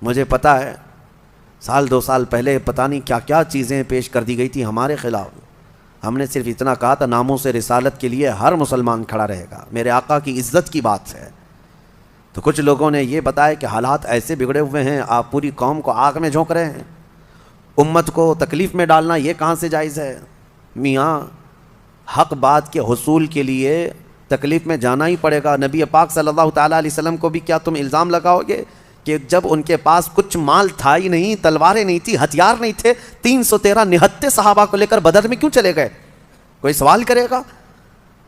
مجھے پتہ ہے سال 2 سال پہلے پتہ نہیں کیا کیا چیزیں پیش کر دی گئی تھی ہمارے خلاف. ہم نے صرف اتنا کہا تھا ناموس رسالت کے لیے ہر مسلمان کھڑا رہے گا, میرے آقا کی عزت کی بات ہے. تو کچھ لوگوں نے یہ بتایا کہ حالات ایسے بگڑے ہوئے ہیں, آپ پوری قوم کو آگ میں جھونک رہے ہیں, امت کو تکلیف میں ڈالنا یہ کہاں سے جائز ہے؟ میاں حق بات کے حصول کے لیے تکلیف میں جانا ہی پڑے گا. نبی پاک صلی اللہ تعالیٰ علیہ وسلم کو بھی کیا تم الزام لگاؤ گے کہ جب ان کے پاس کچھ مال تھا ہی نہیں, تلواریں نہیں تھی, ہتھیار نہیں تھے, 313 نہتے صحابہ کو لے کر بدر میں کیوں چلے گئے؟ کوئی سوال کرے گا؟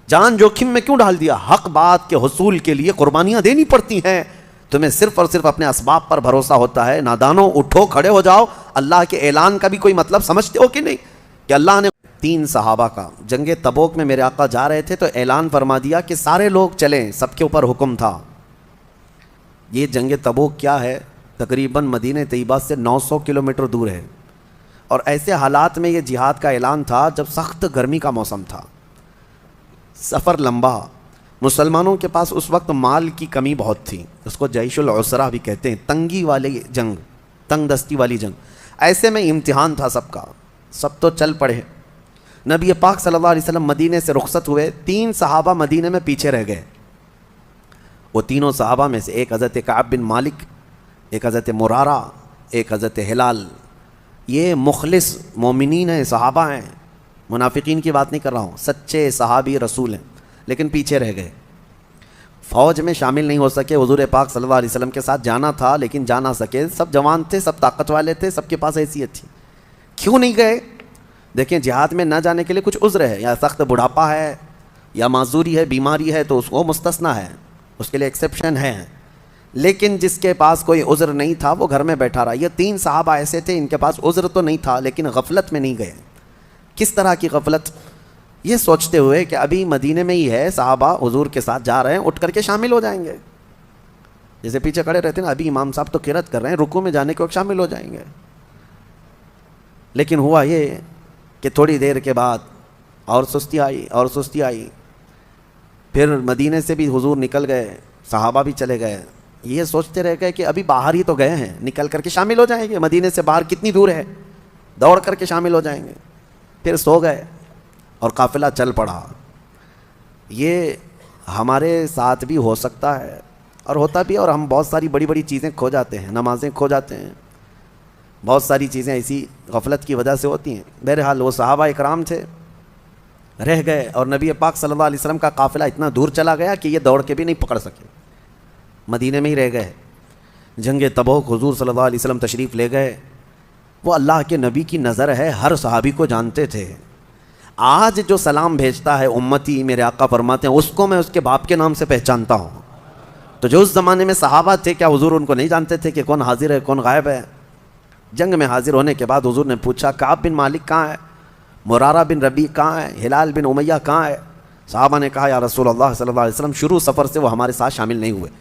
جان جوکھم میں کیوں ڈال دیا؟ حق بات کے حصول کے لیے قربانیاں دینی پڑتی ہیں. تمہیں صرف اور صرف اپنے اسباب پر بھروسہ ہوتا ہے. نادانوں اٹھو, کھڑے ہو جاؤ. اللہ کے اعلان کا بھی کوئی مطلب سمجھتے ہو کہ نہیں کہ اللہ نے 3 صحابہ کا جنگ تبوک میں میرے آقا جا رہے تھے تو اعلان فرما دیا کہ سارے لوگ چلیں, سب کے اوپر حکم تھا. یہ جنگ تبوک کیا ہے؟ تقریباً مدینہ طیبہ سے 900 کلومیٹر دور ہے, اور ایسے حالات میں یہ جہاد کا اعلان تھا جب سخت گرمی کا موسم تھا, سفر لمبا. مسلمانوں کے پاس اس وقت مال کی کمی بہت تھی, اس کو جیش العسرہ بھی کہتے ہیں, تنگی والی جنگ, تنگ دستی والی جنگ. ایسے میں امتحان تھا سب کا, سب تو چل پڑے. نبی پاک صلی اللہ علیہ وسلم مدینے سے رخصت ہوئے, 3 صحابہ مدینے میں پیچھے رہ گئے. وہ تینوں صحابہ میں سے ایک حضرت کعب بن مالک, ایک حضرت مرارہ, ایک حضرت ہلال. یہ مخلص مومنین ہیں, صحابہ ہیں, منافقین کی بات نہیں کر رہا ہوں, سچے صحابی رسول ہیں, لیکن پیچھے رہ گئے. فوج میں شامل نہیں ہو سکے. حضور پاک صلی اللہ علیہ وسلم کے ساتھ جانا تھا لیکن جا نہ سکے. سب جوان تھے, سب طاقت والے تھے, سب کے پاس حیثیت تھی. کیوں نہیں گئے؟ دیکھیں, جہاد میں نہ جانے کے لیے کچھ عذر ہے, یا سخت بڑھاپا ہے, یا معذوری ہے, بیماری ہے, تو اس کو مستثنا ہے, اس کے لیے ایکسیپشن ہے. لیکن جس کے پاس کوئی عذر نہیں تھا وہ گھر میں بیٹھا رہا. یہ 3 صحابہ ایسے تھے ان کے پاس عذر تو نہیں تھا لیکن غفلت میں نہیں گئے. کس طرح کی غفلت؟ یہ سوچتے ہوئے کہ ابھی مدینے میں ہی ہے, صحابہ حضور کے ساتھ جا رہے ہیں, اٹھ کر کے شامل ہو جائیں گے. جیسے پیچھے کھڑے رہتے ہیں نا, ابھی امام صاحب تو قرات کر رہے ہیں, رکوع میں جانے کے وقت شامل ہو جائیں گے. لیکن ہوا یہ کہ تھوڑی دیر کے بعد اور سستی آئی, اور سستی آئی. پھر مدینے سے بھی حضور نکل گئے, صحابہ بھی چلے گئے. یہ سوچتے رہ گئے کہ ابھی باہر ہی تو گئے ہیں, نکل کر کے شامل ہو جائیں گے. مدینے سے باہر کتنی دور ہے, دوڑ کر کے شامل ہو جائیں گے. پھر سو گئے اور قافلہ چل پڑا. یہ ہمارے ساتھ بھی ہو سکتا ہے اور ہوتا بھی, اور ہم بہت ساری بڑی بڑی چیزیں کھو جاتے ہیں, نمازیں کھو جاتے ہیں, بہت ساری چیزیں ایسی غفلت کی وجہ سے ہوتی ہیں. بہرحال وہ صحابہ اکرام تھے, رہ گئے, اور نبی پاک صلی اللہ علیہ وسلم کا قافلہ اتنا دور چلا گیا کہ یہ دوڑ کے بھی نہیں پکڑ سکے, مدینے میں ہی رہ گئے. جنگ تبوک حضور صلی اللہ علیہ وسلم تشریف لے گئے. وہ اللہ کے نبی کی نظر ہے, ہر صحابی کو جانتے تھے. آج جو سلام بھیجتا ہے امتی, میرے آقا فرماتے ہیں, اس کو میں اس کے باپ کے نام سے پہچانتا ہوں. تو جو اس زمانے میں صحابہ تھے, کیا حضور ان کو نہیں جانتے تھے کہ کون حاضر ہے کون غائب ہے؟ جنگ میں حاضر ہونے کے بعد حضور نے پوچھا, کعب بن مالک کہاں ہے, مرارہ بن ربیع کہاں ہے, ہلال بن امیہ کہاں ہے؟ صحابہ نے کہا, یا رسول اللہ صلی اللہ علیہ وسلم شروع سفر سے وہ ہمارے ساتھ شامل نہیں ہوئے,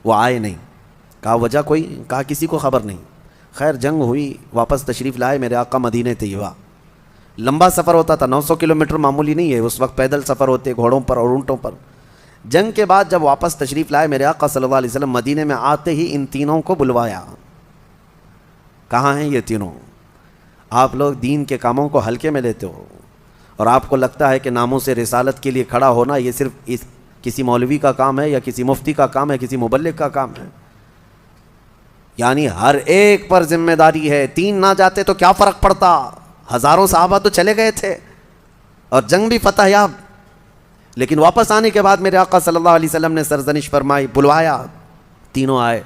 وہ آئے نہیں. کہا وجہ کوئی؟ کہا کسی کو خبر نہیں. خیر جنگ ہوئی, واپس تشریف لائے میرے آقا مدینہ طیبہ. لمبا سفر ہوتا تھا, 900 کلومیٹر معمولی نہیں ہے, اس وقت پیدل سفر ہوتے, گھوڑوں پر اور اونٹوں پر. جنگ کے بعد جب واپس تشریف لائے میرے آقا صلی اللہ علیہ وسلم مدینے میں, آتے ہی ان تینوں کو بلوایا. کہاں ہیں یہ تینوں؟ آپ لوگ دین کے کاموں کو ہلکے میں لیتے ہو, اور آپ کو لگتا ہے کہ ناموس رسالت کے لیے کھڑا ہونا یہ صرف کسی مولوی کا کام ہے, یا کسی مفتی کا کام ہے, کسی مبلغ کا کام ہے. یعنی ہر ایک پر ذمہ داری ہے. 3 نہ جاتے تو کیا فرق پڑتا, ہزاروں صحابہ تو چلے گئے تھے اور جنگ بھی فتح یاب. لیکن واپس آنے کے بعد میرے آقا صلی اللہ علیہ وسلم نے سرزنش فرمائی, بلوایا, تینوں آئے.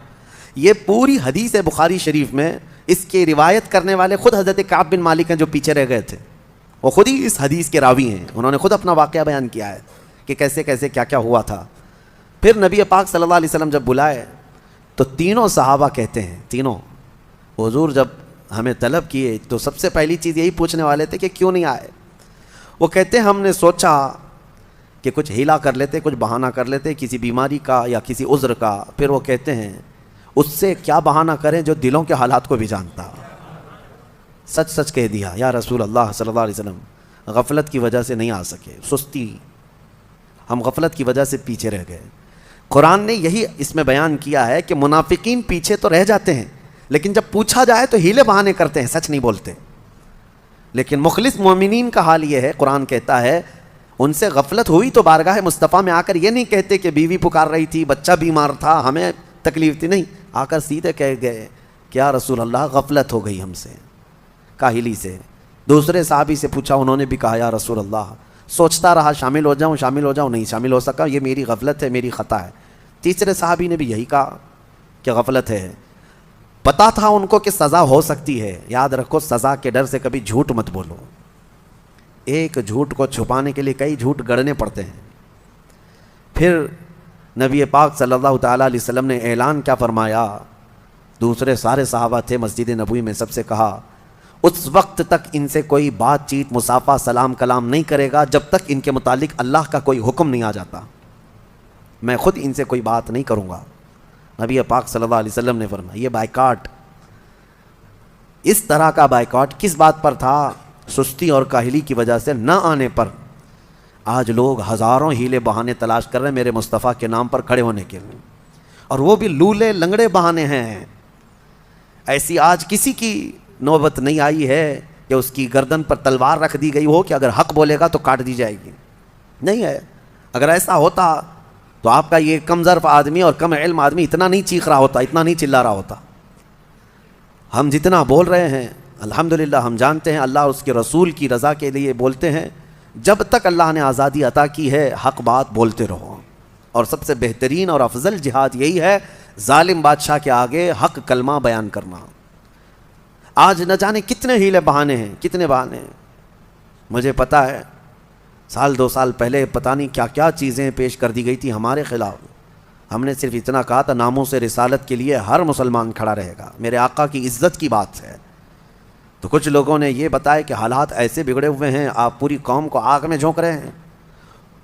یہ پوری حدیث بخاری شریف میں اس کی روایت کرنے والے خود حضرت کعب بن مالک ہیں جو پیچھے رہ گئے تھے. وہ خود ہی اس حدیث کے راوی ہیں, انہوں نے خود اپنا واقعہ بیان کیا ہے کہ کیسے کیسے کیا کیا ہوا تھا. پھر نبی پاک صلی اللہ علیہ وسلم جب بلائے تو تینوں صحابہ کہتے ہیں, تینوں حضور جب ہمیں طلب کیے تو سب سے پہلی چیز یہی پوچھنے والے تھے کہ کیوں نہیں آئے. وہ کہتے ہیں ہم نے سوچا کہ کچھ ہیلا کر لیتے, کچھ بہانہ کر لیتے, کسی بیماری کا یا کسی عذر کا. پھر وہ کہتے ہیں اس سے کیا بہانہ کریں جو دلوں کے حالات کو بھی جانتا. سچ سچ کہہ دیا, یا رسول اللہ صلی اللہ علیہ وسلم غفلت کی وجہ سے نہیں آ سکے, سستی, ہم غفلت کی وجہ سے پیچھے رہ گئے. قرآن نے یہی اس میں بیان کیا ہے کہ منافقین پیچھے تو رہ جاتے ہیں لیکن جب پوچھا جائے تو ہیلے بہانے کرتے ہیں، سچ نہیں بولتے. لیکن مخلص مومنین کا حال یہ ہے، قرآن کہتا ہے ان سے غفلت ہوئی تو بارگاہ مصطفیٰ میں آ کر یہ نہیں کہتے کہ بیوی پکار رہی تھی، بچہ بیمار تھا، ہمیں تکلیف تھی، نہیں، آ کر سیدھے کہہ گئے کہ یا رسول اللہ غفلت ہو گئی ہم سے، کاہلی سے. دوسرے صحابی سے پوچھا، انہوں نے بھی کہا یا رسول اللہ سوچتا رہا شامل ہو جاؤں، نہیں شامل ہو سکا، یہ میری غفلت ہے، میری خطا ہے. تیسرے صحابی نے بھی یہی کہا کہ غفلت ہے. پتا تھا ان کو کہ سزا ہو سکتی ہے. یاد رکھو سزا کے ڈر سے کبھی جھوٹ مت بولو. ایک جھوٹ کو چھپانے کے لیے کئی جھوٹ گڑنے پڑتے ہیں. پھر نبی پاک صلی اللہ تعالیٰ علیہ وسلم نے اعلان کیا فرمایا؟ دوسرے سارے صحابہ تھے مسجد نبوی میں، سب سے کہا اس وقت تک ان سے کوئی بات چیت مصافحہ سلام کلام نہیں کرے گا جب تک ان کے متعلق اللہ کا کوئی حکم نہیں آ جاتا. میں خود ان سے کوئی بات نہیں کروں گا. نبی پاک صلی اللہ علیہ وسلم نے فرمایا. یہ بائیکاٹ، اس طرح کا بائیکاٹ کس بات پر تھا؟ سستی اور کاہلی کی وجہ سے نہ آنے پر. آج لوگ ہزاروں ہیلے بہانے تلاش کر رہے ہیں میرے مصطفیٰ کے نام پر کھڑے ہونے کے لیے، اور وہ بھی لولے لنگڑے بہانے ہیں. ایسی آج کسی کی نوبت نہیں آئی ہے کہ اس کی گردن پر تلوار رکھ دی گئی ہو کہ اگر حق بولے گا تو کاٹ دی جائے گی. نہیں ہے. اگر ایسا ہوتا تو آپ کا یہ کم ظرف آدمی اور کم علم آدمی اتنا نہیں چیخ رہا ہوتا، اتنا نہیں چلا رہا ہوتا. ہم جتنا بول رہے ہیں الحمدللہ ہم جانتے ہیں اللہ اس کے رسول کی رضا کے لیے بولتے ہیں. جب تک اللہ نے آزادی عطا کی ہے حق بات بولتے رہو. اور سب سے بہترین اور افضل جہاد یہی ہے ظالم بادشاہ کے آگے حق کلمہ بیان کرنا. آج نہ جانے کتنے ہیلے بہانے ہیں، کتنے بہانے ہیں. مجھے پتہ ہے 1-2 سال پہلے پتہ نہیں کیا کیا چیزیں پیش کر دی گئی تھی ہمارے خلاف. ہم نے صرف اتنا کہا تھا ناموس رسالت کے لیے ہر مسلمان کھڑا رہے گا، میرے آقا کی عزت کی بات ہے. تو کچھ لوگوں نے یہ بتایا کہ حالات ایسے بگڑے ہوئے ہیں، آپ پوری قوم کو آگ میں جھونک رہے ہیں،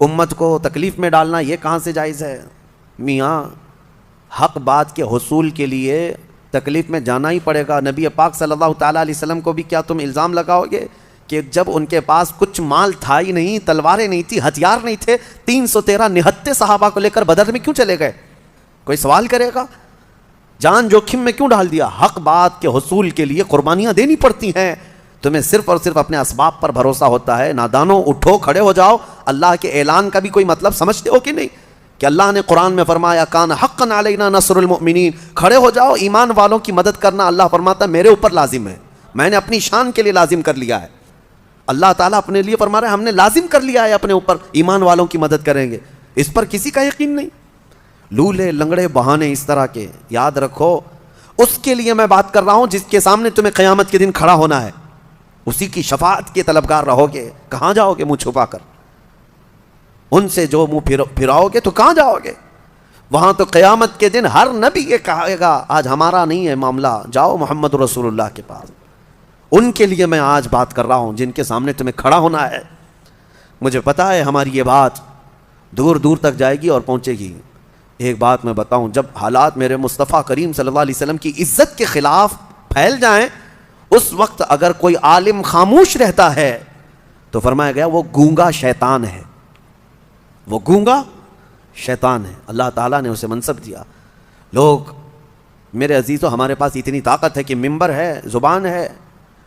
امت کو تکلیف میں ڈالنا یہ کہاں سے جائز ہے؟ میاں حق بات کے حصول کے لیے تکلیف میں جانا ہی پڑے گا. نبی پاک صلی اللہ تعالیٰ علیہ وسلم کو بھی کیا تم الزام لگاؤ گے کہ جب ان کے پاس کچھ مال تھا ہی نہیں، تلواریں نہیں تھی، ہتھیار نہیں تھے، 313 نہتے صحابہ کو لے کر بدر میں کیوں چلے گئے؟ کوئی سوال کرے گا؟ جان جوخم میں کیوں ڈال دیا؟ حق بات کے حصول کے لیے قربانیاں دینی پڑتی ہیں. تمہیں صرف اور صرف اپنے اسباب پر بھروسہ ہوتا ہے. نادانوں اٹھو، کھڑے ہو جاؤ. اللہ کے اعلان کا بھی کوئی مطلب سمجھتے ہو کہ نہیں؟ کہ اللہ نے قرآن میں فرمایا کان حقا علینا نصر المؤمنین، کھڑے ہو جاؤ. ایمان والوں کی مدد کرنا اللہ فرماتا ہے میرے اوپر لازم ہے، میں نے اپنی شان کے لیے لازم کر لیا ہے. اللہ تعالیٰ اپنے لیے فرما رہا ہے ہم نے لازم کر لیا ہے اپنے اوپر، ایمان والوں کی مدد کریں گے. اس پر کسی کا یقین نہیں. لولے لنگڑے بہانے اس طرح کے. یاد رکھو اس کے لیے میں بات کر رہا ہوں جس کے سامنے تمہیں قیامت کے دن کھڑا ہونا ہے. اسی کی شفاعت کے طلبگار رہو گے. کہاں جاؤ گے منہ چھپا کر؟ ان سے جو منہ پھراؤ گے تو کہاں جاؤ گے؟ وہاں تو قیامت کے دن ہر نبی یہ کہے گا آج ہمارا نہیں ہے معاملہ، جاؤ محمد رسول اللہ کے پاس. ان کے لیے میں آج بات کر رہا ہوں جن کے سامنے تمہیں کھڑا ہونا ہے. مجھے پتا ہے ہماری یہ بات دور دور تک جائے گی اور پہنچے گی. ایک بات میں بتاؤں، جب حالات میرے مصطفیٰ کریم صلی اللہ علیہ وسلم کی عزت کے خلاف پھیل جائیں اس وقت اگر کوئی عالم خاموش رہتا ہے تو فرمایا گیا وہ گونگا شیطان ہے. وہ گونگا شیطان ہے. اللہ تعالیٰ نے اسے منصب دیا. لوگ میرے عزیزو ہمارے پاس اتنی طاقت ہے کہ ممبر ہے، زبان ہے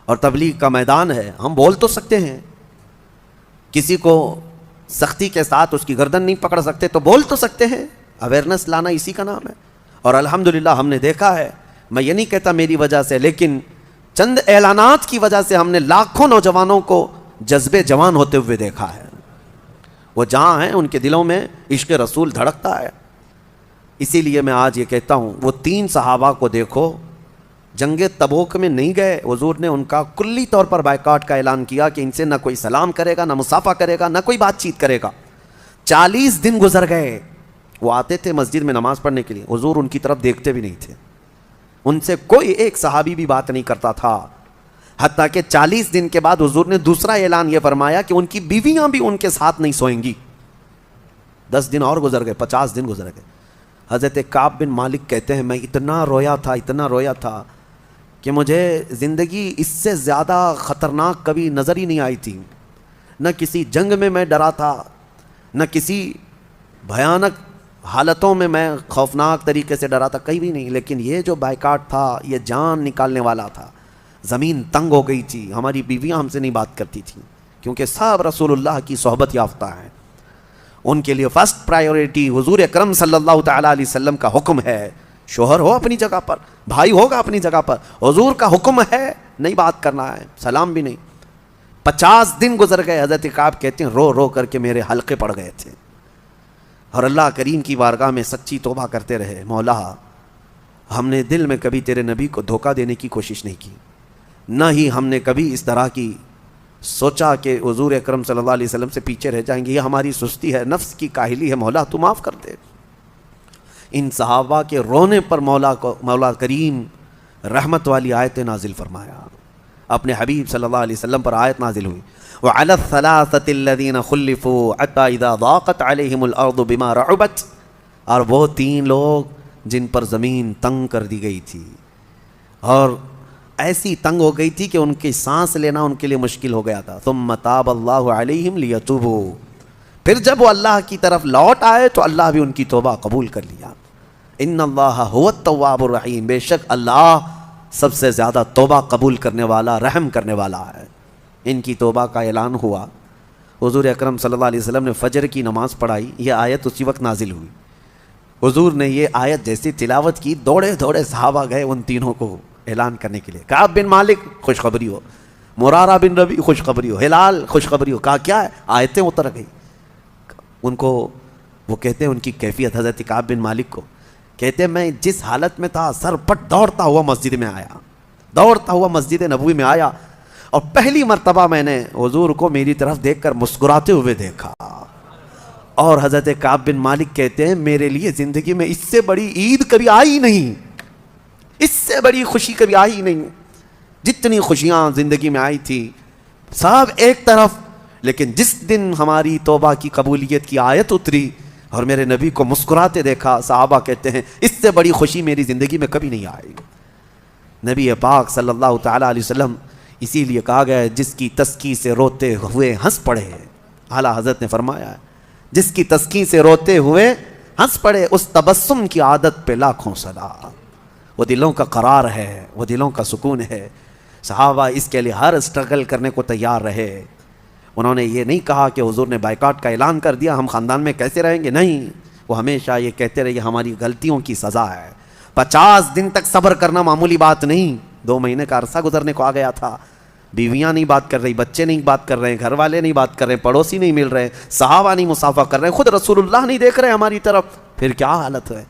اور تبلیغ کا میدان ہے. ہم بول تو سکتے ہیں، کسی کو سختی کے ساتھ اس کی گردن نہیں پکڑ سکتے تو بول تو سکتے ہیں. اویئرنس لانا اسی کا نام ہے. اور الحمدللہ ہم نے دیکھا ہے، میں یہ نہیں کہتا میری وجہ سے، لیکن چند اعلانات کی وجہ سے ہم نے لاکھوں نوجوانوں کو جذبے جوان ہوتے ہوئے دیکھا ہے. وہ جہاں ہیں ان کے دلوں میں عشق رسول دھڑکتا ہے. اسی لیے میں آج یہ کہتا ہوں وہ 3 صحابہ کو دیکھو، جنگ تبوک میں نہیں گئے، حضور نے ان کا کلی طور پر بائیکاٹ کا اعلان کیا کہ ان سے نہ کوئی سلام کرے گا، نہ مصافحہ کرے گا، نہ کوئی بات چیت کرے گا. 40 دن گزر گئے. وہ آتے تھے مسجد میں نماز پڑھنے کے لیے، حضور ان کی طرف دیکھتے بھی نہیں تھے. ان سے کوئی ایک صحابی بھی بات نہیں کرتا تھا. حتیٰ کہ 40 دن کے بعد حضور نے دوسرا اعلان یہ فرمایا کہ ان کی بیویاں بھی ان کے ساتھ نہیں سوئیں گی. 10 دن اور گزر گئے، 50 دن گزر گئے. حضرت کعب بن مالک کہتے ہیں میں اتنا رویا تھا کہ مجھے زندگی اس سے زیادہ خطرناک کبھی نظر ہی نہیں آئی تھی. نہ کسی جنگ میں ڈرا تھا، نہ کسی بھیانک حالتوں میں خوفناک طریقے سے ڈرا تھا، کہیں بھی نہیں، لیکن یہ جو بائیکاٹ تھا یہ جان نکالنے والا تھا. زمین تنگ ہو گئی تھی، ہماری بیویاں ہم سے نہیں بات کرتی تھیں کیونکہ سب رسول اللہ کی صحبت یافتہ ہیں. ان کے لیے فرسٹ پرائیورٹی حضور اکرم صلی اللہ تعالیٰ علیہ وسلم کا حکم ہے. شوہر ہو اپنی جگہ پر، بھائی ہوگا اپنی جگہ پر، حضور کا حکم ہے نہیں بات کرنا ہے، سلام بھی نہیں. 50 دن گزر گئے. حضرت کعب کہتے ہیں رو رو کر کے میرے حلقے پڑ گئے تھے، اور اللہ کریم کی بارگاہ میں سچی توبہ کرتے رہے. مولا ہم نے دل میں کبھی تیرے نبی کو دھوکہ دینے کی کوشش نہیں کی، نہ ہی ہم نے کبھی اس طرح کی سوچا کہ حضور اکرم صلی اللہ علیہ وسلم سے پیچھے رہ جائیں گے. یہ ہماری سستی ہے، نفس کی کاہلی ہے. مولا تو معاف کر دے. ان صحابہ کے رونے پر مولا کریم رحمت والی آیت نازل فرمایا. اپنے حبیب صلی اللہ علیہ وسلم پر آیت نازل ہوئی. وعلى الثلاثة الذين خلفوا حتى اذا ضاقت عليهم الارض بما رحبت. اور وہ 3 لوگ جن پر زمین تنگ کر دی گئی تھی، اور ایسی تنگ ہو گئی تھی کہ ان کی سانس لینا ان کے لیے مشکل ہو گیا تھا. ثم تاب اللہ علیہم لیتوبوا. پھر جب وہ اللہ کی طرف لوٹ آئے تو اللہ بھی ان کی توبہ قبول کر لیا. ان اللہ هو التواب الرحیم. بے شک اللہ سب سے زیادہ توبہ قبول کرنے والا، رحم کرنے والا ہے. ان کی توبہ کا اعلان ہوا. حضور اکرم صلی اللہ علیہ وسلم نے فجر کی نماز پڑھائی. یہ آیت اسی وقت نازل ہوئی. حضور نے یہ آیت جیسی تلاوت کی، دوڑے دوڑے صحابہ گئے ان تینوں کو اعلان کرنے کے لیے. کعب بن مالک خوشخبری ہو، مرارہ بن ربیع خوشخبری ہو، ہلال خوشخبری ہو. کہا کیا ہے؟ آیتیں اتر گئی. ان کو وہ کہتے ہیں ان کی کیفیت، حضرت کعب بن مالک کو کہتے ہیں میں جس حالت میں تھا سر پٹ دوڑتا ہوا مسجد میں آیا، دوڑتا ہوا مسجد نبوی میں آیا، اور پہلی مرتبہ میں نے حضور کو میری طرف دیکھ کر مسکراتے ہوئے دیکھا. اور حضرت کعب بن مالک کہتے ہیں میرے لیے زندگی میں اس سے بڑی عید کبھی آئی نہیں، اس سے بڑی خوشی کبھی آئی نہیں. جتنی خوشیاں زندگی میں آئی تھی سب ایک طرف، لیکن جس دن ہماری توبہ کی قبولیت کی آیت اتری اور میرے نبی کو مسکراتے دیکھا، صحابہ کہتے ہیں اس سے بڑی خوشی میری زندگی میں کبھی نہیں آئی. نبی پاک صلی اللہ تعالیٰ علیہ وسلم اسی لیے کہا گیا ہے جس کی تسکی سے روتے ہوئے ہنس پڑے. اعلیٰ حضرت نے فرمایا ہے جس کی تسکی سے روتے ہوئے ہنس پڑے اس تبسم کی عادت پہ لاکھوں صدا. وہ دلوں کا قرار ہے، وہ دلوں کا سکون ہے. صحابہ اس کے لیے ہر اسٹرگل کرنے کو تیار رہے. انہوں نے یہ نہیں کہا کہ حضور نے بائیکاٹ کا اعلان کر دیا ہم خاندان میں کیسے رہیں گے، نہیں. وہ ہمیشہ یہ کہتے رہے یہ ہماری غلطیوں کی سزا ہے. 50 دن تک صبر کرنا معمولی بات نہیں. 2 مہینے کا عرصہ گزرنے کو آ گیا تھا. بیویاں نہیں بات کر رہی، بچے نہیں بات کر رہے، گھر والے نہیں بات کر رہے، پڑوسی نہیں مل رہے، صحابہ نہیں مصافحہ کر رہے، خود رسول اللہ نہیں دیکھ رہے ہماری طرف. پھر کیا حالت ہے؟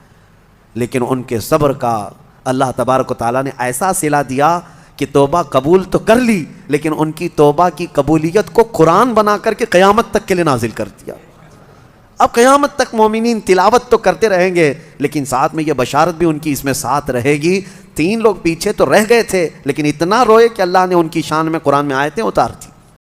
لیکن ان کے صبر کا اللہ تبارک و تعالیٰ نے ایسا صلہ دیا کہ توبہ قبول تو کر لی، لیکن ان کی توبہ کی قبولیت کو قرآن بنا کر کے قیامت تک کے لیے نازل کر دیا. اب قیامت تک مومنین تلاوت تو کرتے رہیں گے، لیکن ساتھ میں یہ بشارت بھی ان کی اس میں ساتھ رہے گی. 3 لوگ پیچھے تو رہ گئے تھے، لیکن اتنا روئے کہ اللہ نے ان کی شان میں قرآن میں آیتیں اتار دی.